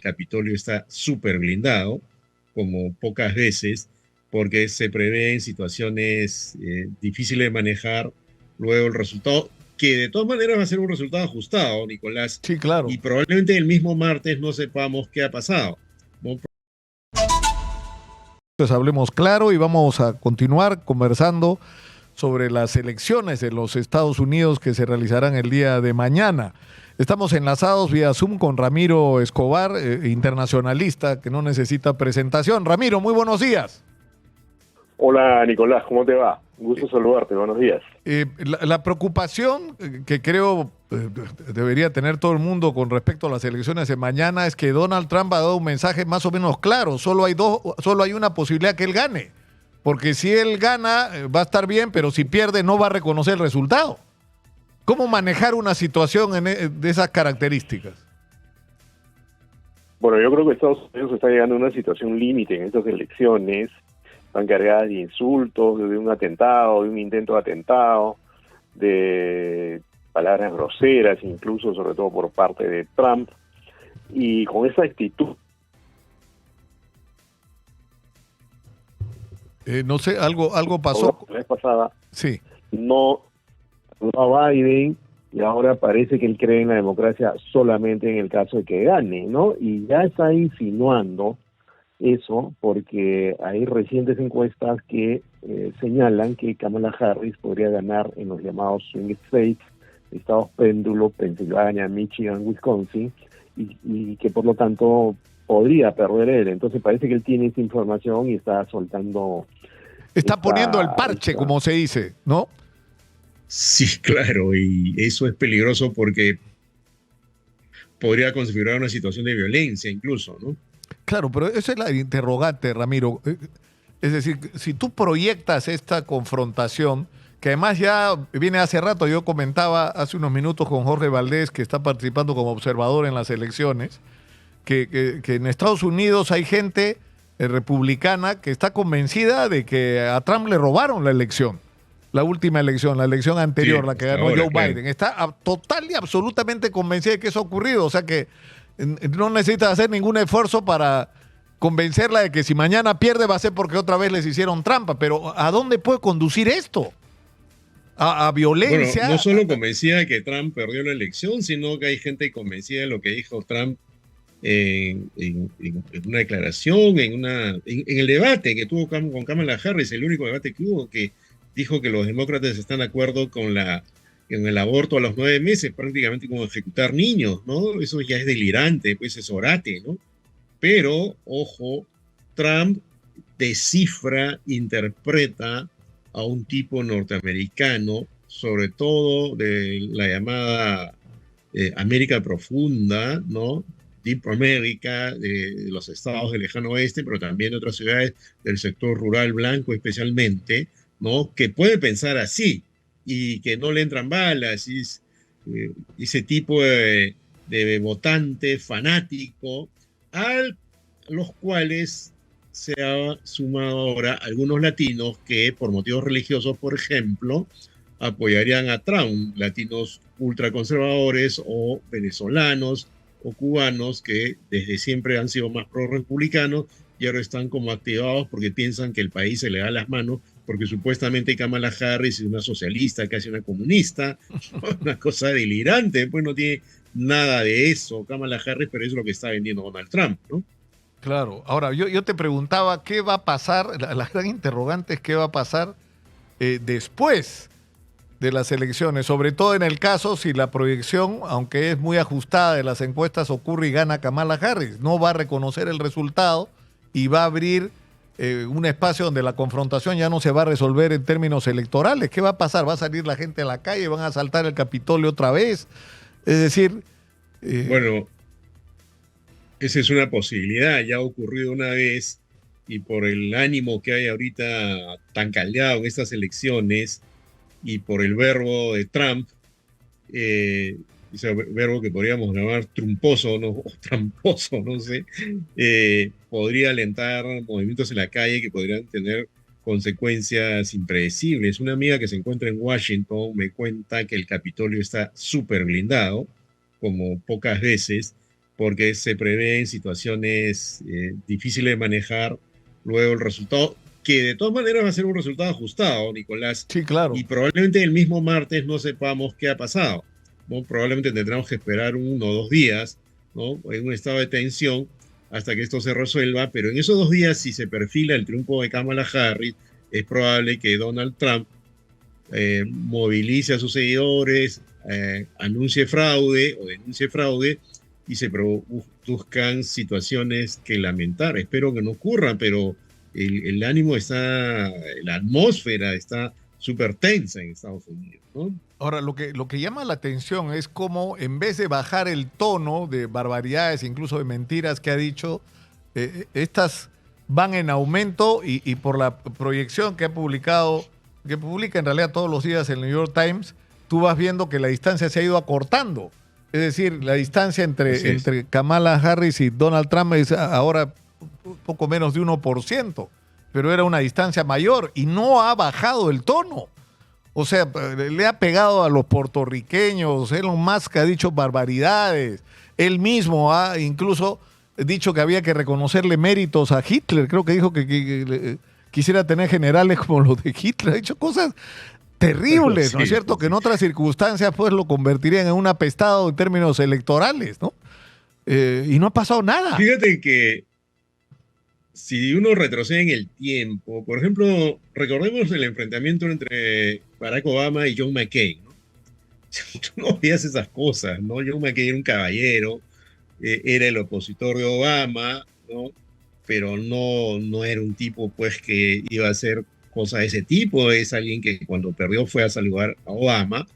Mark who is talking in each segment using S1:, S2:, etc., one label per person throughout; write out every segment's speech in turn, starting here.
S1: Capitolio está súper blindado, como pocas veces, porque se prevén situaciones difíciles de manejar luego el resultado, que de todas maneras va a ser un resultado ajustado, Nicolás,
S2: Sí,
S1: y
S2: claro.
S1: probablemente el mismo martes no sepamos qué ha pasado. ¿No?
S2: Entonces hablemos claro y vamos a continuar conversando sobre las elecciones de los Estados Unidos que se realizarán el día de mañana. Estamos enlazados vía Zoom con Ramiro Escobar, internacionalista que no necesita presentación. Ramiro, muy buenos días.
S3: Hola Nicolás, ¿cómo te va? Un gusto saludarte, buenos días.
S2: La preocupación que creo debería tener todo el mundo con respecto a las elecciones de mañana es que Donald Trump ha dado un mensaje más o menos claro. Solo hay una posibilidad que él gane. Porque si él gana, va a estar bien, pero si pierde, no va a reconocer el resultado. ¿Cómo manejar una situación de esas características?
S3: Bueno, yo creo que Estados Unidos está llegando a una situación límite en estas elecciones. Están cargadas de insultos, de un atentado, de un intento de atentado, de palabras groseras, incluso, sobre todo por parte de Trump. Y con esa actitud...
S2: No sé, algo pasó.
S3: La vez pasada
S2: Sí.
S3: no a Biden, y ahora parece que él cree en la democracia solamente en el caso de que gane, ¿no? Y ya está insinuando eso porque hay recientes encuestas que señalan que Kamala Harris podría ganar en los llamados swing states, estados péndulo, Pensilvania, Michigan, Wisconsin, y que por lo tanto podría perder él. Entonces parece que él tiene esa información y está soltando...
S2: Está poniendo el parche, como se dice, ¿no?
S1: Sí, claro, y eso es peligroso porque podría configurar una situación de violencia incluso, ¿no?
S2: Claro, pero esa es la interrogante, Ramiro. Es decir, si tú proyectas esta confrontación, que además ya viene hace rato, yo comentaba hace unos minutos con Jorge Valdés, que está participando como observador en las elecciones, que en Estados Unidos hay gente republicana que está convencida de que a Trump le robaron la elección. La última elección, la elección anterior,
S1: Sí,
S2: la que
S1: hasta
S2: ganó
S1: ahora,
S2: Joe
S1: claro.
S2: Biden. Está total y absolutamente convencida de que eso ha ocurrido. O sea que no necesita hacer ningún esfuerzo para convencerla de que si mañana pierde va a ser porque otra vez les hicieron trampa. Pero ¿a dónde puede conducir esto? ¿A
S1: Bueno, no
S2: violencia?
S1: solo convencida de que Trump perdió la elección, sino que hay gente convencida de lo que dijo Trump en una declaración, en el debate que tuvo con Kamala Harris, el único debate que hubo, que dijo que los demócratas están de acuerdo con el aborto a los 9 meses, prácticamente como ejecutar niños, ¿no? Eso ya es delirante, pues es orate, ¿no? Pero, ojo, Trump descifra, interpreta a un tipo norteamericano, sobre todo de la llamada América Profunda, ¿no? Deep America, de los estados del lejano oeste, pero también de otras ciudades del sector rural blanco especialmente, ¿no? Que puede pensar así y que no le entran balas, y ese tipo de votante fanático a los cuales se ha sumado ahora algunos latinos que por motivos religiosos, por ejemplo, apoyarían a Trump, latinos ultraconservadores o venezolanos o cubanos que desde siempre han sido más pro-republicanos y ahora están como activados porque piensan que el país se le da las manos porque supuestamente Kamala Harris es una socialista, casi una comunista, una cosa delirante, pues no tiene nada de eso Kamala Harris, pero es lo que está vendiendo Donald Trump, ¿no?
S2: Claro. Ahora, yo te preguntaba qué va a pasar, la gran interrogante es qué va a pasar después de las elecciones, sobre todo en el caso si la proyección, aunque es muy ajustada de las encuestas, ocurre y gana Kamala Harris. No va a reconocer el resultado y va a abrir un espacio donde la confrontación ya no se va a resolver en términos electorales. ¿Qué va a pasar? ¿Va a salir la gente a la calle? ¿Van a asaltar el Capitolio otra vez? Es decir...
S1: Bueno, esa es una posibilidad, ya ha ocurrido una vez y por el ánimo que hay ahorita tan caldeado en estas elecciones y por el verbo de Trump, eh, ese verbo que podríamos llamar trumposo, ¿no? O tramposo, no sé, podría alentar movimientos en la calle que podrían tener consecuencias impredecibles. Una amiga que se encuentra en Washington me cuenta que el Capitolio está súper blindado, como pocas veces, porque se prevén situaciones difíciles de manejar luego el resultado, que de todas maneras va a ser un resultado ajustado, Nicolás,
S2: Sí, claro.
S1: y probablemente el mismo martes no sepamos qué ha pasado, ¿no? Probablemente tendremos que esperar 1 o 2 días, ¿no? En un estado de tensión hasta que esto se resuelva, pero en esos 2 días, si se perfila el triunfo de Kamala Harris, es probable que Donald Trump movilice a sus seguidores, anuncie fraude o denuncie fraude y se produzcan situaciones que lamentar. Espero que no ocurran, pero el ánimo está, la atmósfera está súper tensa en Estados Unidos, ¿no?
S2: Ahora, lo que llama la atención es cómo en vez de bajar el tono de barbaridades, incluso de mentiras que ha dicho, estas van en aumento y por la proyección que ha publicado, que publica en realidad todos los días el New York Times, tú vas viendo que la distancia se ha ido acortando. Es decir, la distancia entre Kamala Harris y Donald Trump es ahora un poco menos de 1%, pero era una distancia mayor y no ha bajado el tono. O sea, le ha pegado a los puertorriqueños. Elon Musk ha dicho barbaridades. Él mismo ha incluso dicho que había que reconocerle méritos a Hitler. Creo que dijo que quisiera tener generales como los de Hitler. Ha dicho cosas terribles,
S1: Sí,
S2: ¿no es cierto?
S1: sí.
S2: Que en otras circunstancias pues lo convertirían en un apestado en términos electorales, ¿no? Y no ha pasado nada.
S1: Fíjate que si uno retrocede en el tiempo, por ejemplo, recordemos el enfrentamiento entre Barack Obama y John McCain, ¿no? Tú no veías esas cosas, ¿no? John McCain era un caballero, era el opositor de Obama, ¿no? Pero no era un tipo, pues, que iba a hacer cosas de ese tipo. Es alguien que cuando perdió fue a saludar a Obama.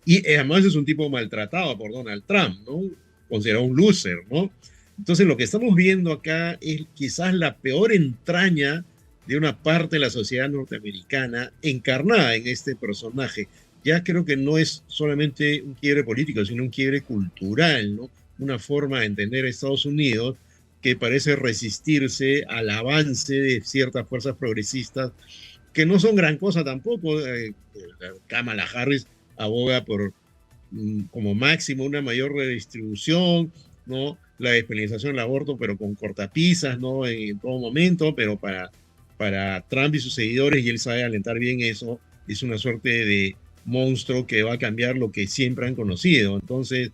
S1: Y además es un tipo maltratado por Donald Trump, ¿no? Considerado un loser, ¿no? Entonces lo que estamos viendo acá es quizás la peor entraña de una parte de la sociedad norteamericana encarnada en este personaje. Ya creo que no es solamente un quiebre político, sino un quiebre cultural, ¿no? Una forma de entender a Estados Unidos que parece resistirse al avance de ciertas fuerzas progresistas que no son gran cosa tampoco. Kamala Harris aboga por como máximo una mayor redistribución, ¿no? La despenalización del aborto, pero con cortapisas, ¿no? En todo momento, pero para Trump y sus seguidores, y él sabe alentar bien eso, es una suerte de monstruo que va a cambiar lo que siempre han conocido. Entonces,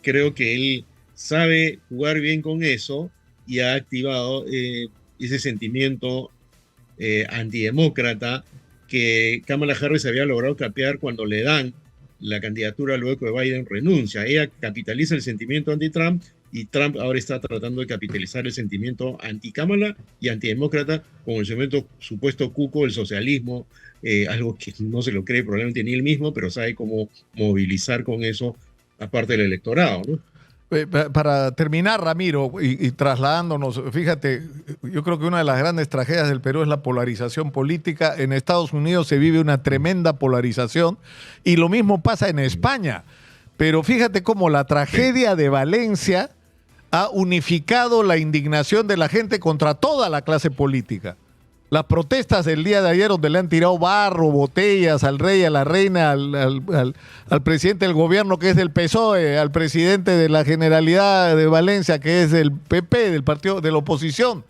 S1: creo que él sabe jugar bien con eso y ha activado ese sentimiento antidemócrata que Kamala Harris había logrado capear cuando le dan la candidatura luego que Biden renuncia. Ella capitaliza el sentimiento anti-Trump y Trump ahora está tratando de capitalizar el sentimiento anti-Kamala y antidemócrata con el supuesto cuco del socialismo, algo que no se lo cree probablemente ni él mismo, pero sabe cómo movilizar con eso aparte del electorado, ¿no?
S2: Para terminar, Ramiro, y trasladándonos, fíjate, yo creo que una de las grandes tragedias del Perú es la polarización política. En Estados Unidos se vive una tremenda polarización y lo mismo pasa en España. Pero fíjate cómo la tragedia de Valencia ha unificado la indignación de la gente contra toda la clase política. Las protestas del día de ayer donde le han tirado barro, botellas al rey, a la reina, al presidente del gobierno que es del PSOE, al presidente de la Generalidad de Valencia que es del PP, del partido de la oposición.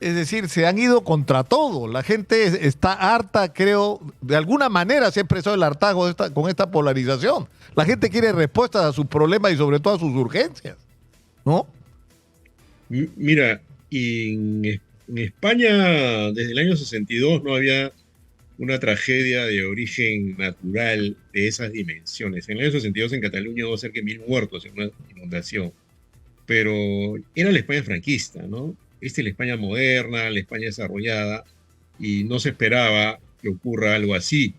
S2: Es decir, se han ido contra todo. La gente está harta, creo, de alguna manera se ha expresado el hartazgo con esta polarización. La gente quiere respuestas a sus problemas y sobre todo a sus urgencias, ¿no?
S1: Mira, en España desde el año 62 no había una tragedia de origen natural de esas dimensiones. En el año 62 en Cataluña hubo cerca de 1000 muertos en una inundación, pero era la España franquista, ¿no? Esta es la España moderna, la España desarrollada, y no se esperaba que ocurra algo así.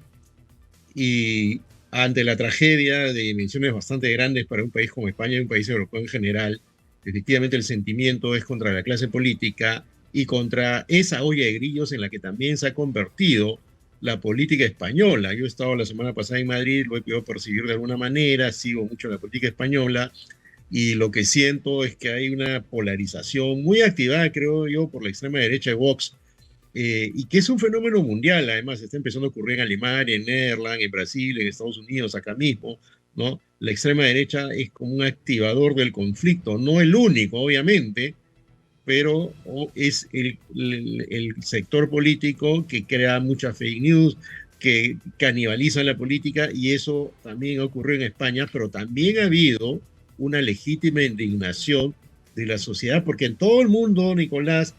S1: Y ante la tragedia de dimensiones bastante grandes para un país como España y un país europeo en general, efectivamente el sentimiento es contra la clase política y contra esa olla de grillos en la que también se ha convertido la política española. Yo he estado la semana pasada en Madrid, lo he podido percibir de alguna manera, sigo mucho la política española y lo que siento es que hay una polarización muy activada, creo yo, por la extrema derecha de Vox, y que es un fenómeno mundial. Además está empezando a ocurrir en Alemania, en Netherlands, en Brasil, en Estados Unidos, acá mismo, ¿no? la extrema derecha es como un activador del conflicto, no el único, obviamente, pero es el sector político que crea mucha fake news, que canibaliza la política, y eso también ocurrió en España, pero también ha habido una legítima indignación de la sociedad, porque en todo el mundo, Nicolás,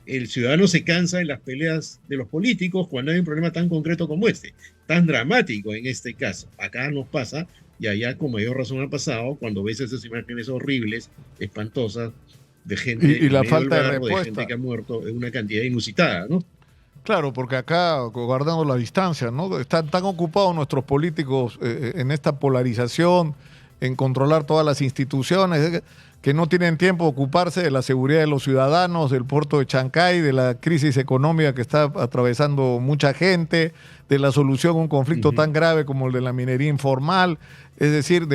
S1: el ciudadano se cansa de las peleas de los políticos cuando hay un problema tan concreto como este, tan dramático en este caso. Acá nos pasa, y allá con mayor razón ha pasado, cuando ves esas imágenes horribles, espantosas, de gente
S2: Y la
S1: en medio
S2: falta
S1: del
S2: de
S1: barro, de
S2: respuesta.
S1: gente que ha muerto en una cantidad inusitada, ¿no?
S2: Claro, porque acá, guardando la distancia, ¿no? Están tan ocupados nuestros políticos en esta polarización, en controlar todas las instituciones, que no tienen tiempo de ocuparse de la seguridad de los ciudadanos, del puerto de Chancay, de la crisis económica que está atravesando mucha gente, de la solución a un conflicto tan grave como el de la minería informal, es decir,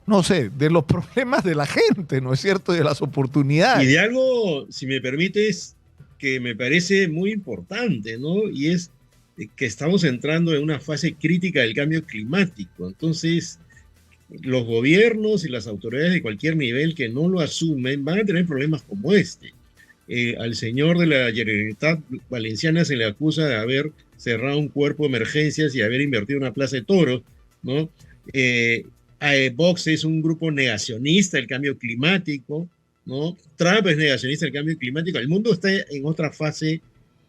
S2: no sé, de los problemas de la gente, ¿no es cierto? De las oportunidades.
S1: Y de algo, si me permites, que me parece muy importante, ¿no? Y es que estamos entrando en una fase crítica del cambio climático. Entonces, los gobiernos y las autoridades de cualquier nivel que no lo asumen van a tener problemas como este. Al señor de la Generalitat Valenciana se le acusa de haber cerrado un cuerpo de emergencias y haber invertido en una plaza de toros, ¿no? Vox es un grupo negacionista del cambio climático, ¿no? Trump es negacionista del cambio climático. El mundo está en otra fase,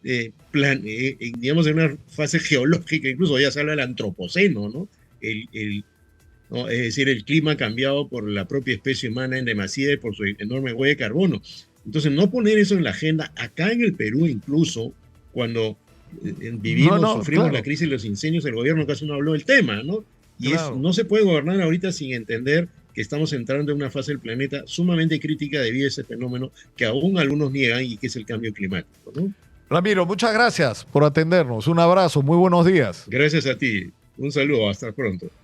S1: digamos, en una fase geológica, incluso ya se habla del antropoceno, ¿no? ¿No? Es decir, el clima cambiado por la propia especie humana en demasía y por su enorme huella de carbono. Entonces, no poner eso en la agenda, acá en el Perú incluso, cuando sufrimos la crisis de los incendios, el gobierno casi no habló del tema, ¿no? Y no se puede gobernar ahorita sin entender que estamos entrando en una fase del planeta sumamente crítica debido a ese fenómeno que aún algunos niegan y que es el cambio climático, ¿no?
S2: Ramiro, muchas gracias por atendernos. Un abrazo, muy buenos días.
S1: Gracias a ti. Un saludo, hasta pronto.